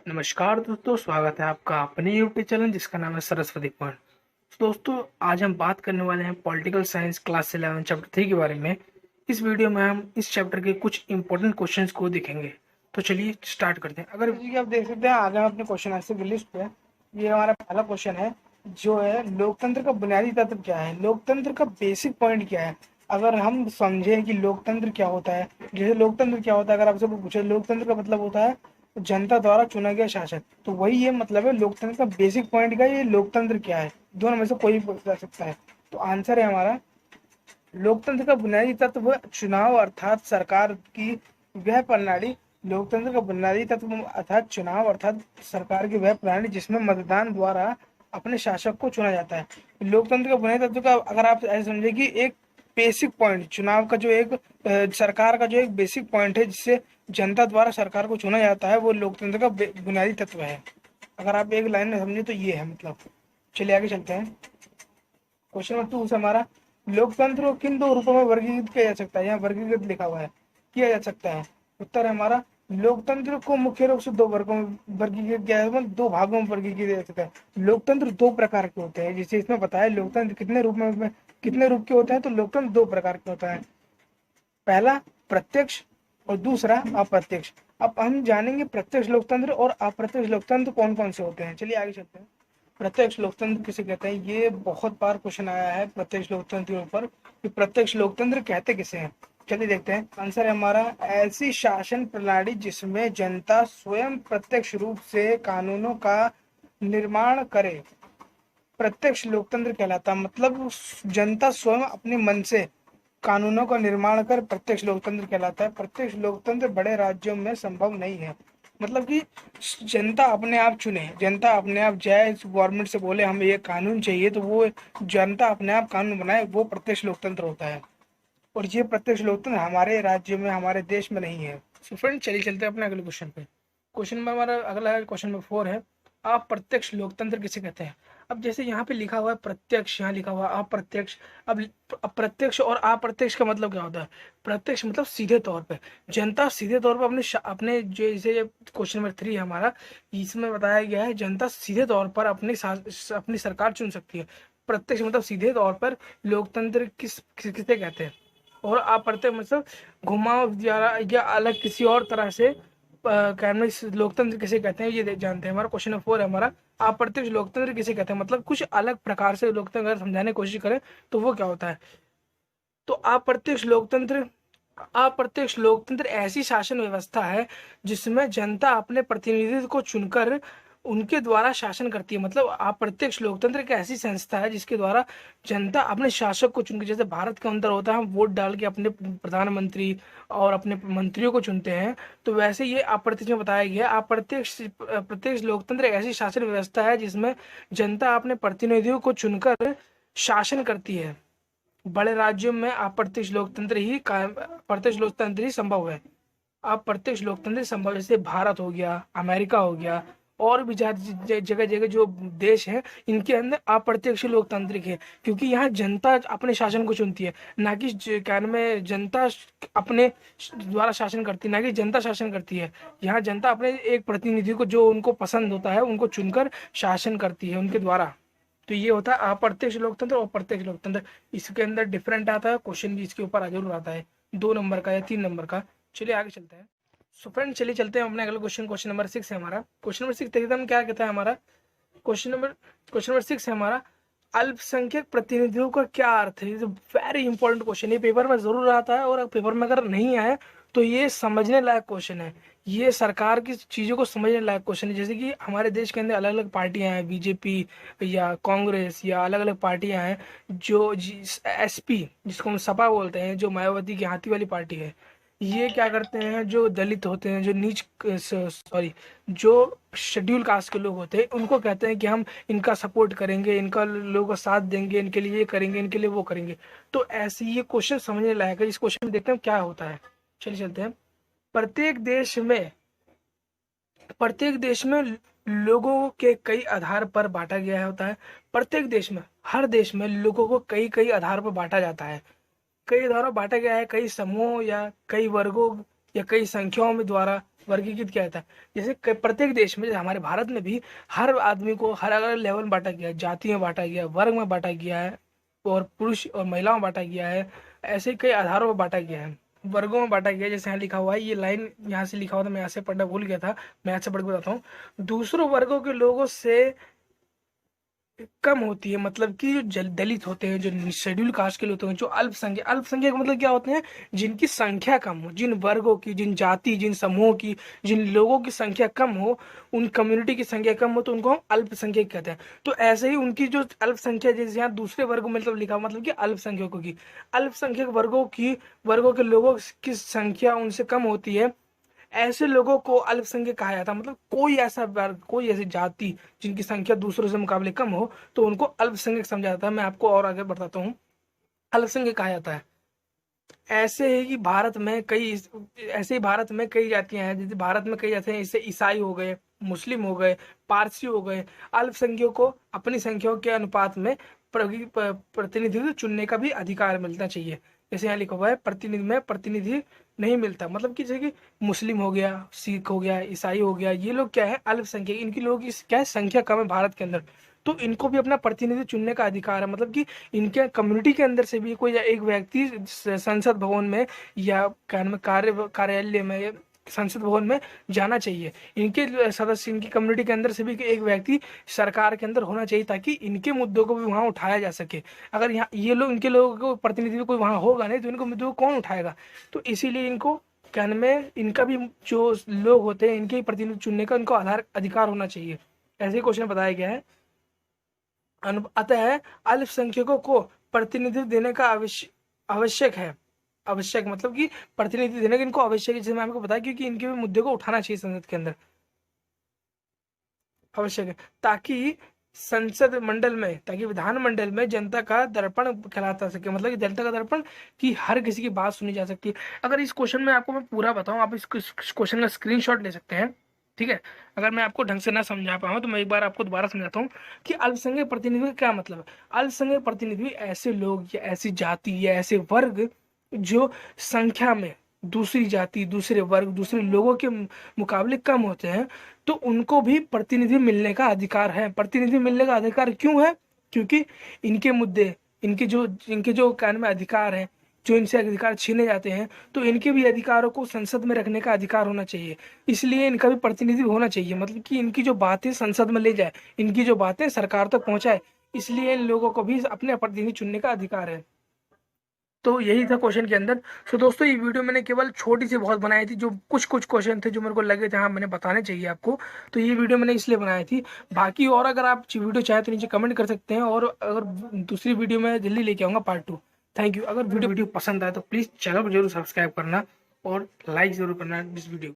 नमस्कार दोस्तों, स्वागत है आपका अपने यूट्यूब चैनल जिसका नाम है सरस्वती पॉइंट। दोस्तों, आज हम बात करने वाले हैं पॉलिटिकल साइंस क्लास 11 चैप्टर 3 के बारे में। इस वीडियो में हम इस चैप्टर के कुछ इंपॉर्टेंट क्वेश्चंस को देखेंगे। तो चलिए स्टार्ट करते हैं। अगर जी आप देख सकते हैं आगे हम अपने क्वेश्चन आंसर की लिस्ट पे, ये हमारा पहला क्वेश्चन है जो है लोकतंत्र का बुनियादी तत्व क्या है, लोकतंत्र का बेसिक पॉइंट क्या है। अगर हम समझें कि लोकतंत्र क्या होता है, जैसे लोकतंत्र क्या होता है, अगर आपसे पूछे लोकतंत्र का मतलब होता है जनता द्वारा चुना गया शासक, तो वही ये मतलब है लोकतंत्र का बेसिक पॉइंट का। ये लोकतंत्र क्या है, दोनों में से कोई बता सकता है। तो आंसर है हमारा लोकतंत्र का बुनियादी तत्व चुनाव अर्थात सरकार की वह प्रणाली। लोकतंत्र का बुनियादी तत्व अर्थात चुनाव अर्थात सरकार की वह प्रणाली जिसमें मतदान द्वारा अपने शासक को चुना जाता है। लोकतंत्र का बुनियादी तत्व का अगर आप ऐसे समझे कि एक बेसिक पॉइंट चुनाव का जो एक सरकार का जो एक बेसिक पॉइंट है जिससे जनता द्वारा सरकार को चुना जाता है, वो लोकतंत्र का बुनियादी तत्व है। अगर आप एक लाइन में समझे तो ये है मतलब। चलिए आगे चलते हैं। क्वेश्चन नंबर 2 से हमारा लोकतंत्र को किन दो रूपों में वर्गीकृत किया जा सकता है, यहाँ वर्गीकृत लिखा हुआ है, किया जा सकता है। उत्तर है हमारा लोकतंत्र को मुख्य रूप से दो वर्गों में वर्गीकृत किया जाता है, दो भागों में वर्गीकृत किया जा सकता है। लोकतंत्र दो प्रकार के होते हैं, जिसे इसमें बताया लोकतंत्र कितने रूप में कितने रूप के होते हैं, तो लोकतंत्र दो प्रकार के होता है। पहला प्रत्यक्ष और दूसरा अप्रत्यक्ष। अब हम जानेंगे प्रत्यक्ष लोकतंत्र और अप्रत्यक्ष लोकतंत्र कौन कौन से होते हैं। चलिए आगे चलते हैं। प्रत्यक्ष लोकतंत्र किसे कहते हैं, ये बहुत बार क्वेश्चन आया है प्रत्यक्ष लोकतंत्र के ऊपर कि प्रत्यक्ष लोकतंत्र कहते किसे हैं। चलिए देखते हैं। आंसर है हमारा ऐसी शासन प्रणाली जिसमें जनता स्वयं प्रत्यक्ष रूप से कानूनों का निर्माण करे, प्रत्यक्ष लोकतंत्र कहलाता। मतलब जनता स्वयं अपने मन से कानूनों का निर्माण कर प्रत्यक्ष लोकतंत्र कहलाता है। प्रत्यक्ष लोकतंत्र बड़े राज्यों में संभव नहीं है। मतलब कि जनता अपने आप चुने, जनता अपने आप जाए गवर्नमेंट से बोले हमें ये कानून चाहिए, तो वो जनता अपने आप कानून बनाए, वो प्रत्यक्ष लोकतंत्र होता है। और ये प्रत्यक्ष लोकतंत्र हमारे राज्य में हमारे देश में नहीं है। सो फ्रेंड चलिए चलते हैं अपने अगले क्वेश्चन पे। क्वेश्चन में हमारा अगला है क्वेश्चन नंबर 4 है अप्रत्यक्ष लोकतंत्र किसे कहते हैं। अब जैसे यहाँ पे लिखा हुआ है प्रत्यक्ष, यहाँ लिखा हुआ है अप्रत्यक्ष। अब अप्रत्यक्ष और अप्रत्यक्ष का मतलब क्या होता है। प्रत्यक्ष मतलब सीधे तौर पे जनता सीधे तौर पे अपने जो जैसे क्वेश्चन नंबर 3 है हमारा, इसमें बताया गया है जनता सीधे तौर पर अपनी सरकार चुन सकती है। प्रत्यक्ष मतलब सीधे तौर पर लोकतंत्र किसे कहते हैं। और अप्रत्यक्ष मतलब घुमाव या अलग किसी और तरह से कहने लोकतंत्र किसे कहते हैं ये जानते हैं। हमारा क्वेश्चन नंबर 4 है हमारा अप्रत्यक्ष लोकतंत्र किसे कहते हैं, मतलब कुछ अलग प्रकार से लोकतंत्र अगर समझाने की कोशिश करें तो वो क्या होता है। तो अप्रत्यक्ष लोकतंत्र ऐसी शासन व्यवस्था है जिसमें जनता अपने प्रतिनिधित्व को चुनकर उनके द्वारा शासन करती है। मतलब अप्रत्यक्ष लोकतंत्र एक ऐसी संस्था है जिसके द्वारा जनता अपने शासक को चुनकर, जैसे भारत के अंदर होता है हम वोट डाल के अपने प्रधानमंत्री और अपने मंत्रियों को चुनते हैं, तो वैसे ये अप्रत्यक्ष में बताया गया है। प्रत्यक्ष लोकतंत्र एक ऐसी शासन व्यवस्था है जिसमें जनता अपने प्रतिनिधियों को चुनकर शासन करती है। बड़े राज्यों में प्रत्यक्ष लोकतंत्र ही संभव है। अप्रत्यक्ष लोकतंत्र संभव, जैसे भारत हो गया, अमेरिका हो गया, और भी जगह जगह जो देश हैं इनके अंदर अप्रत्यक्ष लोकतांत्रिक है, क्योंकि यहाँ जनता अपने शासन को चुनती है, ना कि क्या नाम है जनता अपने द्वारा शासन करती है, ना कि जनता शासन करती है। यहाँ जनता अपने एक प्रतिनिधि को जो उनको पसंद होता है उनको चुनकर शासन करती है उनके द्वारा। तो ये होता है अप्रत्यक्ष लोकतंत्र और प्रत्यक्ष लोकतंत्र। इसके अंदर डिफरेंट आता है, क्वेश्चन भी इसके ऊपर जरूर आता है 2 नंबर का या 3 नंबर का। चलिए आगे चलते हैं। सो फ्रेंड चलिए चलते हैं अपने अगले क्वेश्चन। क्वेश्चन नंबर 6 है हमारा। क्वेश्चन नंबर 6 देखते हैं हम क्या कहता है हमारा। क्वेश्चन नंबर 6 है हमारा अल्पसंख्यक प्रतिनिधियों का क्या अर्थ है। वेरी इंपॉर्टेंट क्वेश्चन, ये पेपर में जरूर आता है, और पेपर में अगर नहीं आए तो ये समझने लायक क्वेश्चन है। ये सरकार की चीजों को समझने लायक क्वेश्चन है। जैसे कि हमारे देश के अंदर अलग अलग पार्टियां हैं, बीजेपी या कांग्रेस या अलग अलग पार्टियां हैं, जो एसपी जिसको हम सपा बोलते हैं, जो मायावती की हाथी वाली पार्टी है, ये क्या करते हैं, जो दलित होते हैं, जो जो शेड्यूल कास्ट के लोग होते हैं, उनको कहते हैं कि हम इनका सपोर्ट करेंगे, इनका लोगों का साथ देंगे, इनके लिए ये करेंगे, इनके लिए वो करेंगे। तो ऐसे ये क्वेश्चन समझने लायक है। इस क्वेश्चन में देखते हैं क्या होता है। चलिए चलते हैं। प्रत्येक देश में प्रत्येक देश में लोगों के कई आधार पर बांटा गया होता है। प्रत्येक देश में, हर देश में लोगों को कई कई आधार पर बांटा जाता है। कई आधारों बांटा गया है, कई समूहों या कई वर्गों या कई संख्याओं में द्वारा वर्गीकृत किया जाता है। जैसे प्रत्येक देश में, जैसे हमारे भारत में भी हर आदमी को हर अलग लेवल में बांटा गया है, जाति में बांटा गया है, वर्ग में बांटा गया है, और पुरुष और महिलाओं में बांटा गया है। ऐसे कई आधारों में बांटा गया है, वर्गों में बांटा गया है। जैसे यहाँ लिखा हुआ है, ये लाइन यहाँ से लिखा हुआ था, मैं यहाँ से पढ़ना भूल गया था, मैं यहाँ से पढ़ के बताता हूँ। दूसरों वर्गों के लोगों से कम होती है, मतलब कि जो दलित होते हैं, जो शेड्यूल कास्ट के लोग होते हैं, जो अल्पसंख्यक, अल्पसंख्यक मतलब क्या होते हैं, जिनकी संख्या कम हो, जिन वर्गों की, जिन जाति, जिन समूहों की, जिन लोगों की संख्या कम हो, उन कम्युनिटी की संख्या कम हो, तो उनको हम अल्पसंख्यक कहते हैं। तो ऐसे ही उनकी जो अल्पसंख्या, जैसे यहाँ दूसरे वर्गों में मतलब लिखा, मतलब कि अल्पसंख्यकों की, अल्पसंख्यक वर्गों के लोगों की संख्या उनसे कम होती है, ऐसे लोगों को अल्पसंख्यक कहा जाता है। मतलब कोई ऐसा वर्ग, कोई ऐसी जाति जिनकी संख्या दूसरों से मुकाबले कम हो, तो उनको अल्पसंख्यक समझा जाता है। मैं आपको और आगे बताता हूँ, अल्पसंख्यक कहा जाता है। ऐसे ही भारत में कई जातियां हैं। जैसे भारत में कई जातियां हैं, इससे ईसाई हो गए, मुस्लिम हो गए, पारसी हो गए। अल्पसंख्यकों को अपनी संख्याओं के अनुपात में प्रतिनिधित्व चुनने का भी अधिकार मिलना चाहिए। जैसे यहाँ लिखा हुआ है, प्रतिनिधि नहीं मिलता, मतलब कि जैसे कि मुस्लिम हो गया, सिख हो गया, ईसाई हो गया, ये लोग क्या है, अल्पसंख्यक, इनकी लोगों की क्या है, संख्या कम है भारत के अंदर, तो इनको भी अपना प्रतिनिधि चुनने का अधिकार है। मतलब कि इनके कम्युनिटी के अंदर से भी कोई एक व्यक्ति संसद भवन में या कार्यालय में, संसद भवन में जाना चाहिए। इनके सदस्य, इनकी कम्युनिटी के अंदर से भी एक व्यक्ति सरकार के अंदर होना चाहिए, ताकि इनके मुद्दों को भी वहां उठाया जा सके। अगर यहाँ ये लोग, इनके लोगों को प्रतिनिधि कोई वहां होगा नहीं, तो इनको मुद्दों को कौन उठाएगा। तो इसीलिए इनको कहने में, इनका भी जो लोग होते हैं, इनके प्रतिनिधि चुनने का इनको अधिकार होना चाहिए। ऐसे ही क्वेश्चन बताया गया है। अतः अल्पसंख्यकों को प्रतिनिधित्व देने का आवश्यक है। आवश्यक मतलब कि प्रतिनिधि देने का इनको आवश्यक है, जैसे मैं आपको बताया, क्योंकि इनके भी मुद्दे को उठाना चाहिए संसद के अंदर, आवश्यक है, ताकि संसद मंडल में, ताकि विधानमंडल में जनता का दर्पण कहलाता सके। मतलब कि जनता का दर्पण, कि हर किसी की बात सुनी जा सकती है। अगर इस क्वेश्चन में आपको मैं पूरा बताऊं, आप इस क्वेश्चन का स्क्रीनशॉट ले सकते हैं, ठीक है। अगर मैं आपको ढंग से ना समझा पाऊँ, तो मैं एक बार आपको दोबारा समझाता हूँ कि अल्पसंख्यक प्रतिनिधि का क्या मतलब है। अल्पसंख्यक प्रतिनिधि ऐसे लोग या ऐसी जाति या ऐसे वर्ग जो संख्या में दूसरी जाति, दूसरे वर्ग, दूसरे लोगों के मुकाबले कम होते हैं, तो उनको भी प्रतिनिधि मिलने का अधिकार है। प्रतिनिधि मिलने का अधिकार क्यों है? क्योंकि इनके मुद्दे, इनके जो कानून में अधिकार हैं, जो इनसे अधिकार छीने जाते हैं, तो इनके भी अधिकारों को संसद में रखने का अधिकार होना चाहिए। इसलिए इनका भी प्रतिनिधि होना चाहिए, मतलब कि इनकी जो बातें संसद में ले जाए, इनकी जो बातें सरकार तक पहुंचाए, इसलिए इन लोगों को भी अपने प्रतिनिधि चुनने का अधिकार है। तो यही था क्वेश्चन के अंदर। सो दोस्तों, ये वीडियो मैंने केवल छोटी सी बहुत बनाई थी, जो कुछ क्वेश्चन थे जो मेरे को लगे थे हाँ मैंने बताने चाहिए आपको, तो ये वीडियो मैंने इसलिए बनाई थी। बाकी और अगर आप वीडियो चाहे तो नीचे कमेंट कर सकते हैं, और अगर दूसरी वीडियो में जल्दी लेके आऊँगा पार्ट 2। Thank you. अगर वीडियो पसंद आए तो प्लीज़ चैनल को जरूर सब्सक्राइब करना और लाइक जरूर करना इस वीडियो को।